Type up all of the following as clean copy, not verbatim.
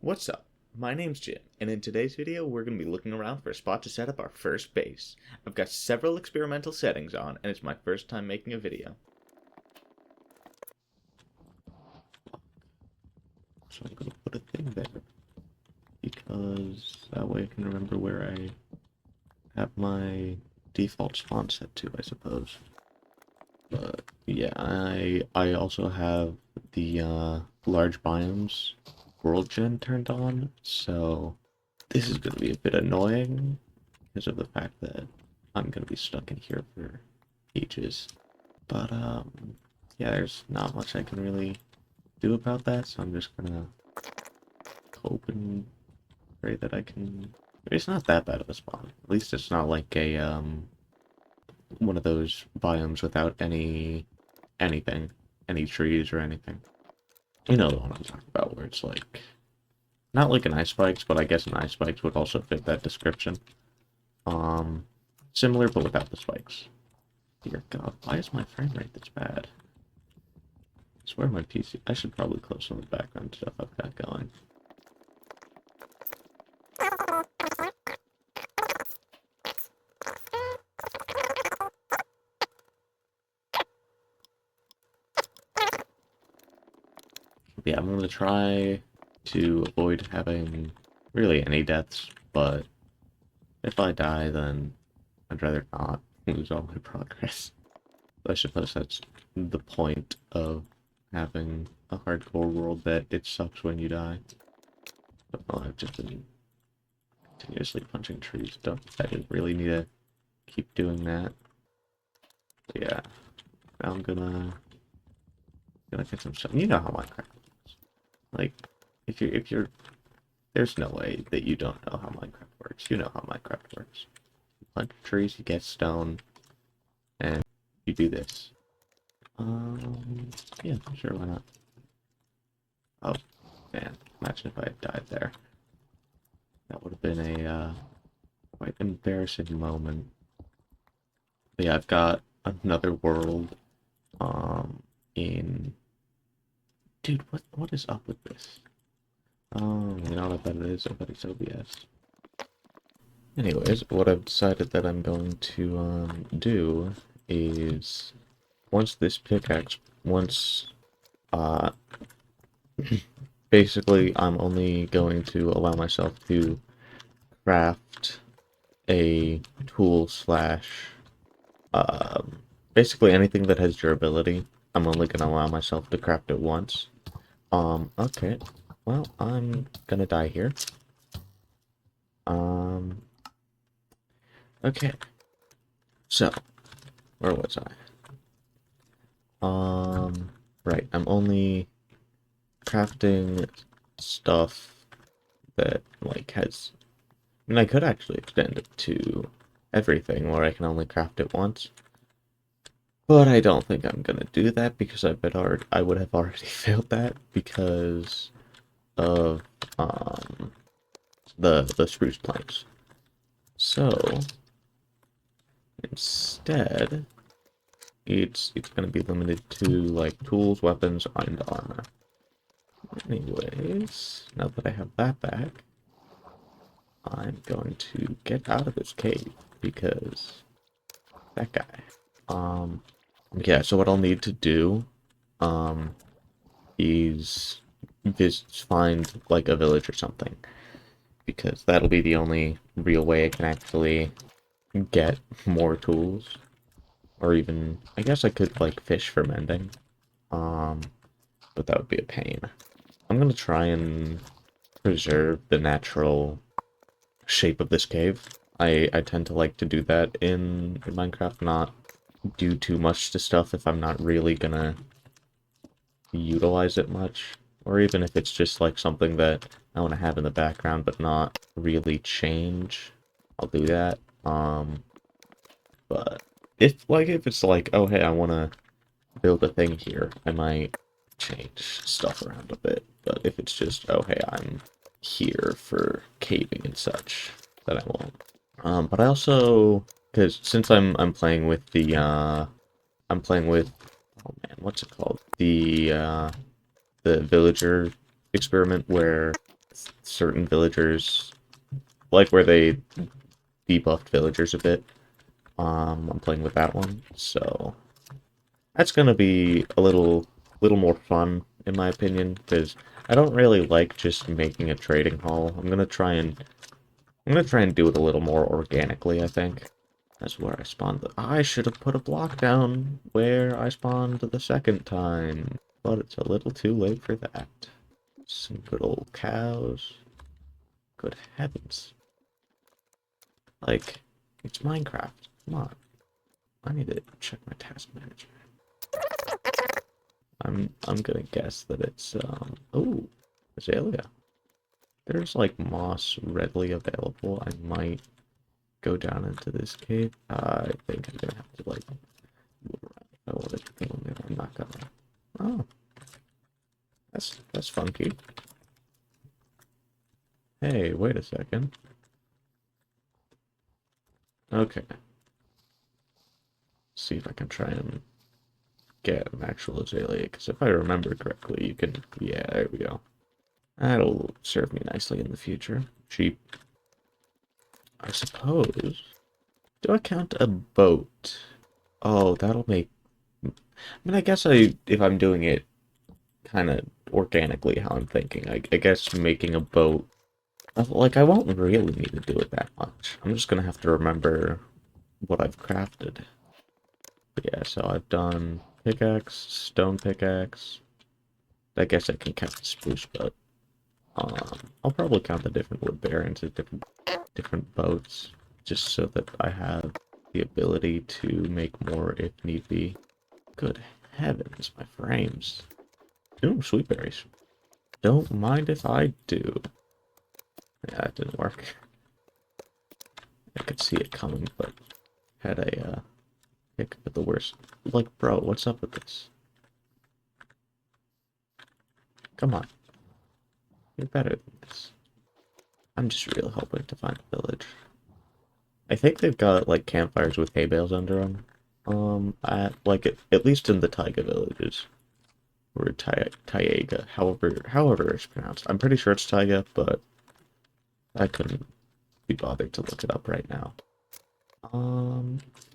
What's up? My name's Jim, and in today's video we're going to be looking around for a spot to set up our first base. I've got several experimental settings on, and it's my first time making a video. So I'm going to put a thing there, because that way I can remember where I have my default spawn set to, I suppose. But yeah, I also have the large biomes world gen turned on, so this is going to be a bit annoying because of the fact that I'm going to be stuck in here for ages. But yeah, there's not much I can really do about that, so I'm just gonna hope and pray that I can. It's not that bad of a spawn. At least it's not like a one of those biomes without anything, any trees or anything. You know the one I'm talking about, where it's like not like an ice spikes, but I guess an ice spikes would also fit that description. Similar but without the spikes. Dear God, why is my frame rate this bad? I swear my PC. I should probably close some of the background stuff I've got going. Yeah, I'm gonna try to avoid having really any deaths, but if I die, then I'd rather not lose all my progress. I suppose that's the point of having a hardcore world, that it sucks when you die. But well, I've just been continuously punching trees. I didn't really need to keep doing that. But yeah, now I'm gonna get some stuff. You know how Minecraft works. Like, if you're there's no way that you don't know how Minecraft works. You know how Minecraft works. You plant trees, you get stone, and you do this. Yeah, sure, why not? Oh, man, imagine if I had died there. That would have been a quite embarrassing moment. But yeah, I've got another world, in... Dude, what is up with this? You know what I bet it is? I bet it's OBS. Anyways, what I've decided that I'm going to do is once basically I'm only going to allow myself to craft a tool slash basically anything that has durability. I'm only gonna allow myself to craft it once. Okay. Well, I'm gonna die here. Okay. So, where was I? Right, I'm only crafting stuff that, like, has... I mean, I could actually extend it to everything, where I can only craft it once. But I don't think I'm gonna do that, because I would have already failed that, because of, the spruce planks. So, instead, it's gonna be limited to, like, tools, weapons, and armor. Anyways, now that I have that back, I'm going to get out of this cave, because that guy. Yeah, so what I'll need to do, is find, like, a village or something, because that'll be the only real way I can actually get more tools, or even, I guess I could, like, fish for mending, but that would be a pain. I'm gonna try and preserve the natural shape of this cave. I tend to like to do that in Minecraft, not do too much to stuff if I'm not really gonna utilize it much, or even if it's just like something that I want to have in the background but not really change, I'll do that. But if it's like, oh hey, I want to build a thing here, I might change stuff around a bit. But if it's just, oh hey, I'm here for caving and such, then I won't. But I also, because since I'm playing with the I'm playing with, oh man, what's it called? The villager experiment, where certain villagers, like where they debuffed villagers a bit. I'm playing with that one, so that's gonna be a little more fun in my opinion, because I don't really like just making a trading hall. I'm gonna try and do it a little more organically, I think. That's where I spawned. I should have put a block down where I spawned the second time, but it's a little too late for that. Some good old cows. Good heavens. Like, it's Minecraft. Come on. I need to check my task manager. I'm gonna guess that it's oh, azalea. There's like moss readily available. I might go down into this cave. I think I'm gonna have to like move around. I want it to go in there. I'm not gonna. Oh, that's funky. Hey, wait a second. Okay. See if I can try and get an actual azalea, because if I remember correctly, you can. Yeah, there we go. That'll serve me nicely in the future. Sheep. I suppose. Do I count a boat? Oh, that'll make. I mean, I guess if I'm doing it kind of organically, how I'm thinking, I guess making a boat. Like, I won't really need to do it that much. I'm just gonna have to remember what I've crafted. But yeah, so I've done pickaxe, stone pickaxe. I guess I can count the spruce boat. I'll probably count the different wood bearings as different boats, just so that I have the ability to make more if need be. Good heavens, my frames. Ooh, sweet berries. Don't mind if I do. Yeah, that didn't work. I could see it coming, but had a hiccup at the worst. Like, bro, what's up with this? Come on. You're better than this. I'm just really hoping to find a village. I think they've got, like, campfires with hay bales under them. At least in the taiga villages. Or Taiga, however it's pronounced. I'm pretty sure it's taiga, but I couldn't be bothered to look it up right now.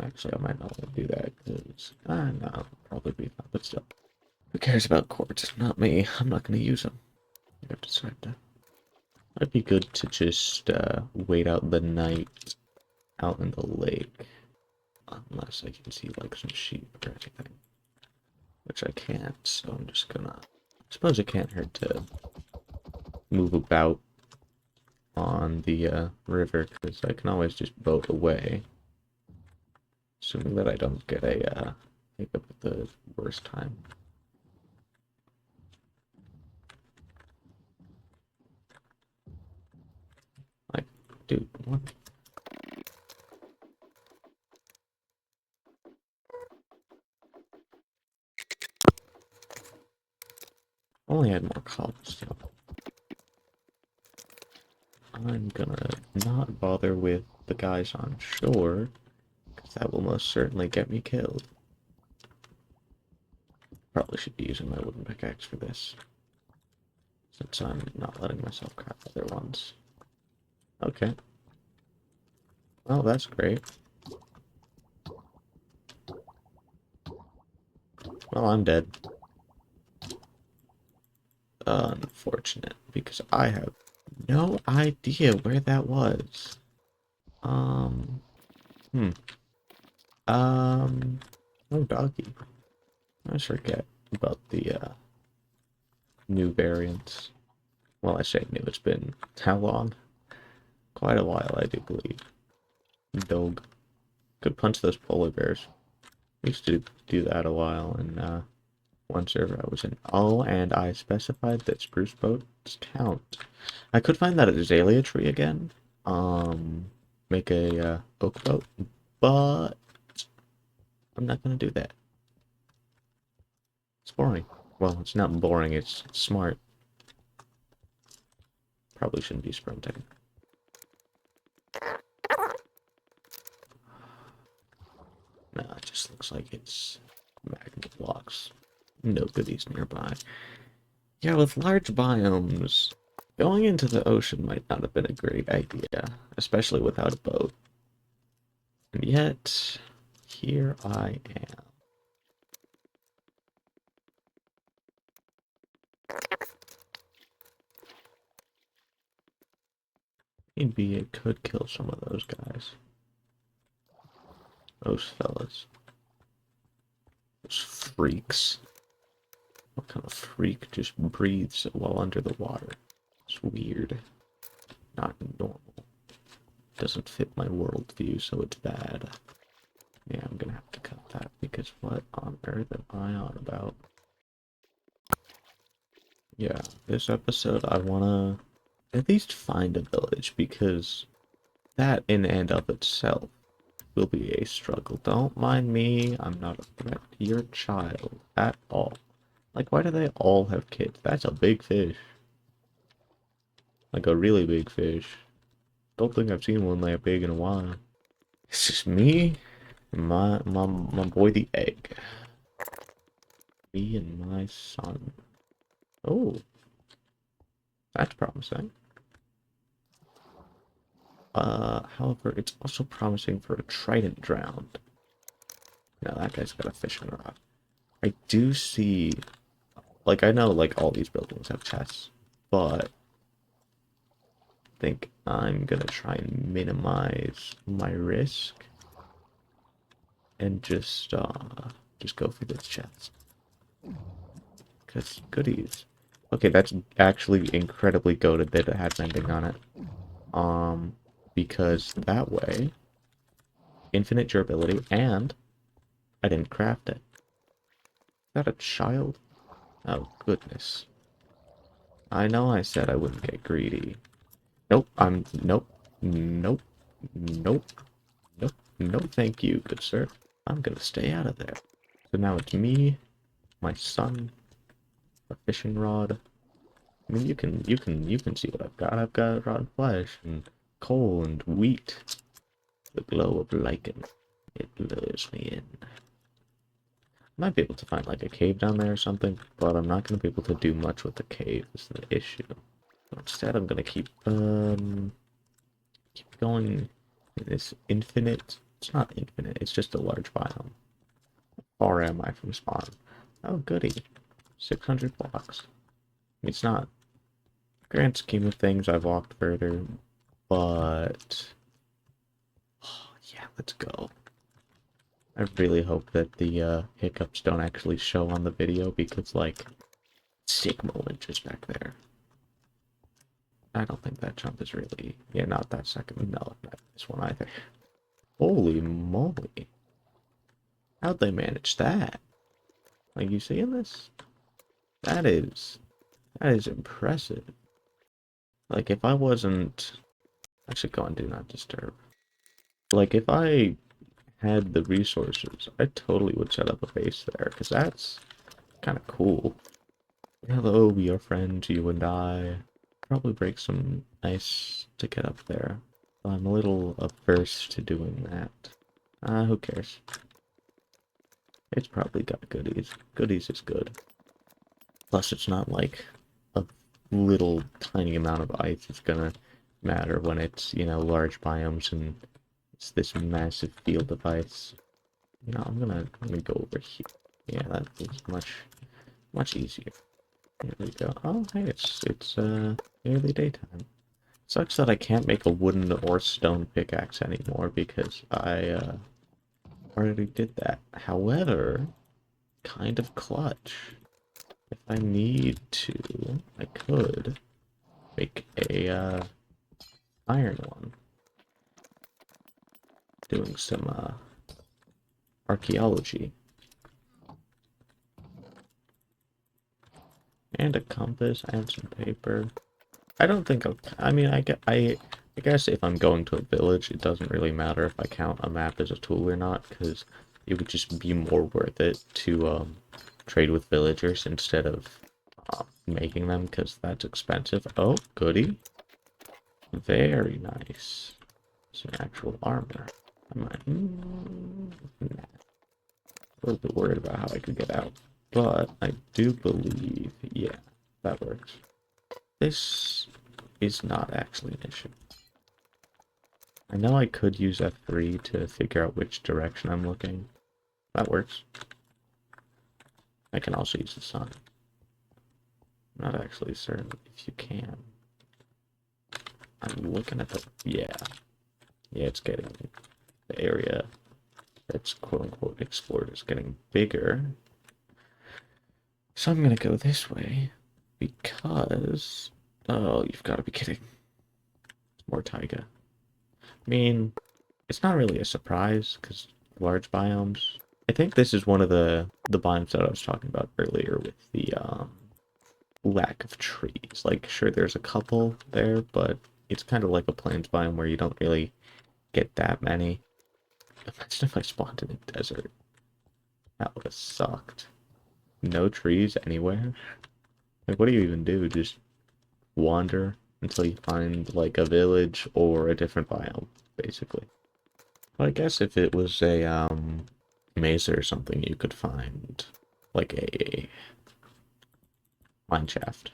Actually, I might not want to do that, because, no, probably be fine, but still. Who cares about quartz? Not me. I'm not going to use them. You have to decide that. Might be good to just, wait out the night out in the lake. Unless I can see, like, some sheep or anything. Which I can't, so I'm just gonna... I suppose it can't hurt to move about on the, river, because I can always just boat away. Assuming that I don't get a, hiccup at the worst time. Like, dude, what? Only had more cobblestone. I'm gonna not bother with the guys on shore, because that will most certainly get me killed. Probably should be using my wooden pickaxe for this, since I'm not letting myself craft other ones. Okay. Well, that's great. Well, I'm dead. Unfortunate, because I have no idea where that was. Um, hmm. Oh, doggy. I forget about the, new variants. Well, I say new, it's been how long? Quite a while, I do believe. Dog. Could punch those polar bears. Used to do that a while, and, one server I was in. Oh, and I specified that spruce boats count. I could find that azalea tree again. Make a oak boat, but I'm not gonna do that. It's boring. Well, it's not boring, it's smart. Probably shouldn't be sprinting. No, it just looks like it's magma blocks. No goodies nearby. Yeah, with large biomes, Going into the ocean might not have been a great idea, especially without a boat. And yet, here I am. Maybe it could kill some of those guys. Those fellas. Those freaks. What kind of freak just breathes while under the water? It's weird. Not normal. Doesn't fit my worldview, so it's bad. Yeah, I'm gonna have to cut that because what on earth am I on about? Yeah, this episode I wanna at least find a village because that in and of itself will be a struggle. Don't mind me, I'm not a threat to your child at all. Like, why do they all have kids? That's a big fish. Like a really big fish. Don't think I've seen one that big in a while. It's just me and my boy the egg. Me and my son. Oh, that's promising. However, it's also promising for a trident drowned. Now that guy's got a fishing rod. I do see, like, I know, like, all these buildings have chests, but I think I'm gonna try and minimize my risk and just go for this chest. Because goodies. Okay, that's actually incredibly goated that it had mending on it. Because that way, infinite durability, and I didn't craft it. Is that a child? Oh, goodness. I know I said I wouldn't get greedy. Nope, nope, nope, nope, nope, no thank you, good sir. I'm gonna stay out of there. So now it's me, my son, a fishing rod. I mean, you can see what I've got. I've got rotten flesh and coal and wheat. The glow of lichen. It lures me in. Might be able to find like a cave down there or something, but I'm not gonna be able to do much with the cave is the issue. So instead I'm gonna keep going in this infinite. It's not infinite, it's just a large biome. How far am I from spawn? Oh goody. 600 blocks. It's not grand scheme of things I've walked further, but oh, yeah, let's go. I really hope that the hiccups don't actually show on the video because, like, sick moment just back there. I don't think that jump is really... Yeah, not that second. No, not this one either. Holy moly. How'd they manage that? Like, you seeing this? That is impressive. Like, if I wasn't... I should go and do not disturb. Like, if I had the resources, I totally would set up a base there, because that's kind of cool. Hello, we are friends, you and I. Probably break some ice to get up there. I'm a little averse to doing that. Who cares? It's probably got goodies. Goodies is good. Plus, it's not like a little tiny amount of ice is gonna matter when it's, you know, large biomes and it's this massive field of ice. You know, I'm gonna go over here. Yeah, that is much easier. Here we go. Oh, hey, it's nearly daytime. Sucks that I can't make a wooden or stone pickaxe anymore because I already did that. However, kind of clutch. If I need to, I could make a iron one. Doing some archaeology. And a compass and some paper. I don't think I mean, I guess if I'm going to a village, it doesn't really matter if I count a map as a tool or not, because it would just be more worth it to trade with villagers instead of making them, because that's expensive. Oh, goody. Very nice. Some actual armor. I might, nah. A little bit worried about how I could get out, but I do believe, yeah, that works. This is not actually an issue. I know I could use F3 to figure out which direction I'm looking. That works. I can also use the sun. I'm not actually certain if you can. I'm looking at the... Yeah. Yeah, it's getting... The area that's quote-unquote explored is getting bigger. So I'm gonna go this way. Because... Oh, you've got to be kidding. More taiga. I mean, it's not really a surprise, because large biomes... I think this is one of the biomes that I was talking about earlier with the, lack of trees. Like, sure, there's a couple there, but it's kind of like a plains biome where you don't really get that many. Imagine if I spawned in a desert. That would have sucked. No trees anywhere. Like, what do you even do? Just wander until you find, like, a village or a different biome, basically. Well, I guess if it was a, mesa or something, you could find, like, a mine shaft.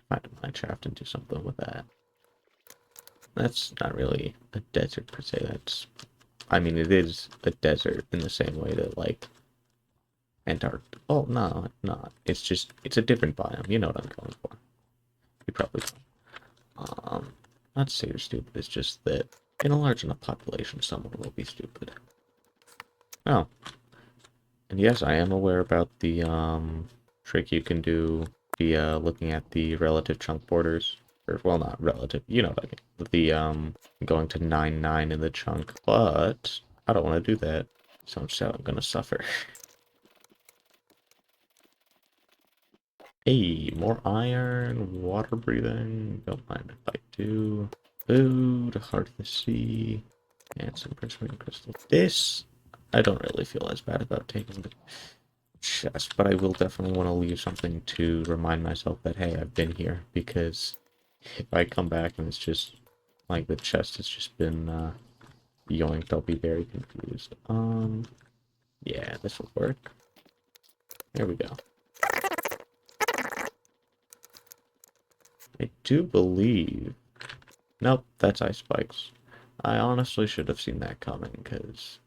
Find a mine shaft and do something with that. That's not really a desert per se. That's, I mean, it is a desert in the same way that, like, Antarctica. Oh, no, not. It's just, it's a different biome. You know what I'm going for. You probably don't. Not to say you're stupid, it's just that in a large enough population, someone will be stupid. Oh. And yes, I am aware about the, trick you can do via looking at the relative chunk borders. Or, well, not relative, you know what I mean. The, going to 9-9 in the chunk, but I don't want to do that. So instead I'm gonna suffer. Hey, more iron, water breathing, don't mind if I do. Food, heart of the sea, and some prismarine crystal. This, I don't really feel as bad about taking the chest, but I will definitely want to leave something to remind myself that, hey, I've been here, because if I come back and it's just, like, the chest has just been, yoinked, I'll be very confused. Yeah, this will work. There we go. I do believe... Nope, that's ice spikes. I honestly should have seen that coming, because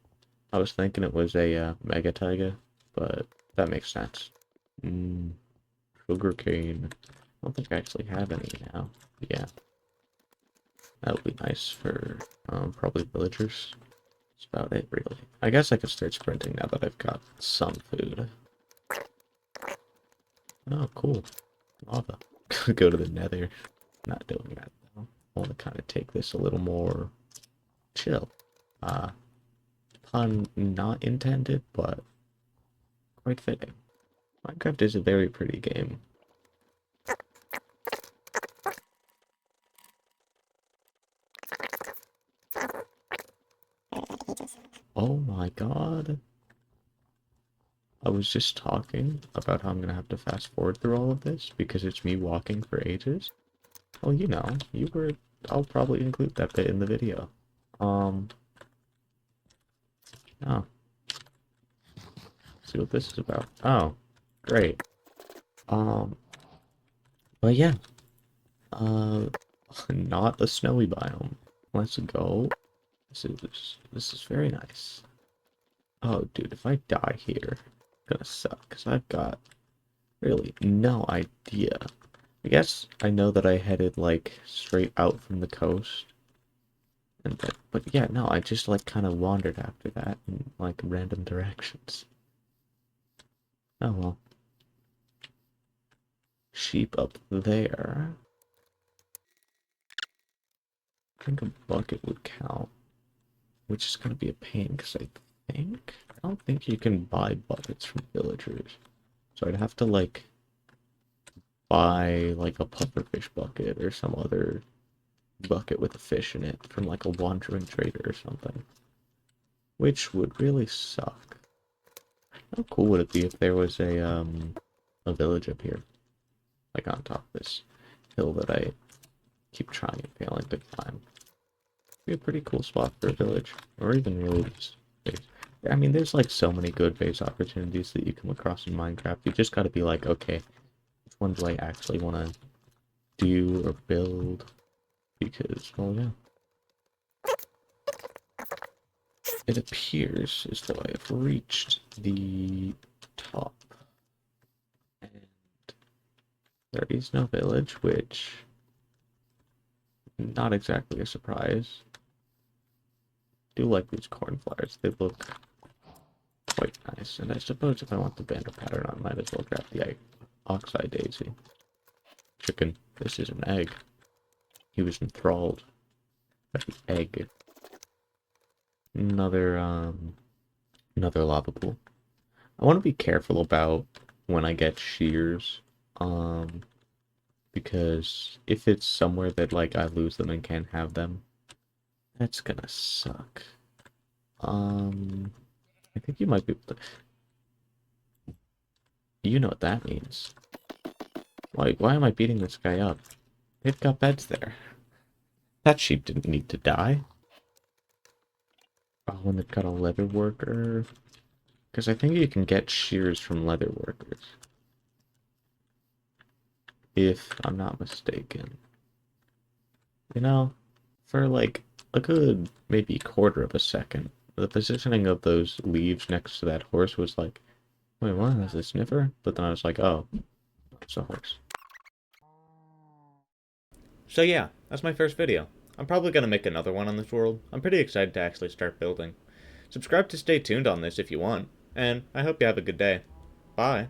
I was thinking it was a mega taiga, but that makes sense. Sugarcane. I don't think I actually have any now. Yeah. That would be nice for probably villagers. That's about it, really. I guess I could start sprinting now that I've got some food. Oh, cool. Lava. Go to the nether. Not doing that, though. I want to kind of take this a little more chill. Pun not intended, but quite fitting. Minecraft is a very pretty game. Oh my god. I was just talking about how I'm gonna have to fast forward through all of this because it's me walking for ages. Well, you know, I'll probably include that bit in the video. Oh. See what this is about. Oh, great. But yeah. Not a snowy biome. Let's go. This is very nice. Oh, dude, if I die here, it's gonna suck, because I've got really no idea. I guess I know that I headed, like, straight out from the coast. And that, but yeah, no, I just, like, kind of wandered after that in, like, random directions. Oh, well. Sheep up there. I think a bucket would count. Which is gonna be a pain, because I don't think you can buy buckets from villagers. So I'd have to, like, buy, like, a pufferfish bucket or some other bucket with a fish in it from, like, a wandering trader or something. Which would really suck. How cool would it be if there was a village up here? Like, on top of this hill that I keep trying and failing to climb. Be a pretty cool spot for a village. Or even really just base. I mean, there's, like, so many good base opportunities that you come across in Minecraft. You just gotta be like, okay, which one do I actually want to do or build? because, well, yeah. It appears as though I have reached the top. And there is no village, which not exactly a surprise. Do like these cornflowers. They look quite nice. And I suppose if I want the banner pattern, I might as well grab the oxeye daisy. Chicken. This is an egg. He was enthralled by the egg. Another lava pool. I want to be careful about when I get shears. Because if it's somewhere that like I lose them and can't have them, that's gonna suck. I think you might be able to. You know what that means. Why am I beating this guy up? They've got beds there. That sheep didn't need to die. Oh, and they've got a leather worker. Because I think you can get shears from leather workers. If I'm not mistaken. You know, for like a good maybe quarter of a second, the positioning of those leaves next to that horse was like, wait, what? Is a sniffer? But then I was like, oh, it's a horse. So yeah, that's my first video. I'm probably going to make another one on this world. I'm pretty excited to actually start building. Subscribe to stay tuned on this if you want, and I hope you have a good day. Bye.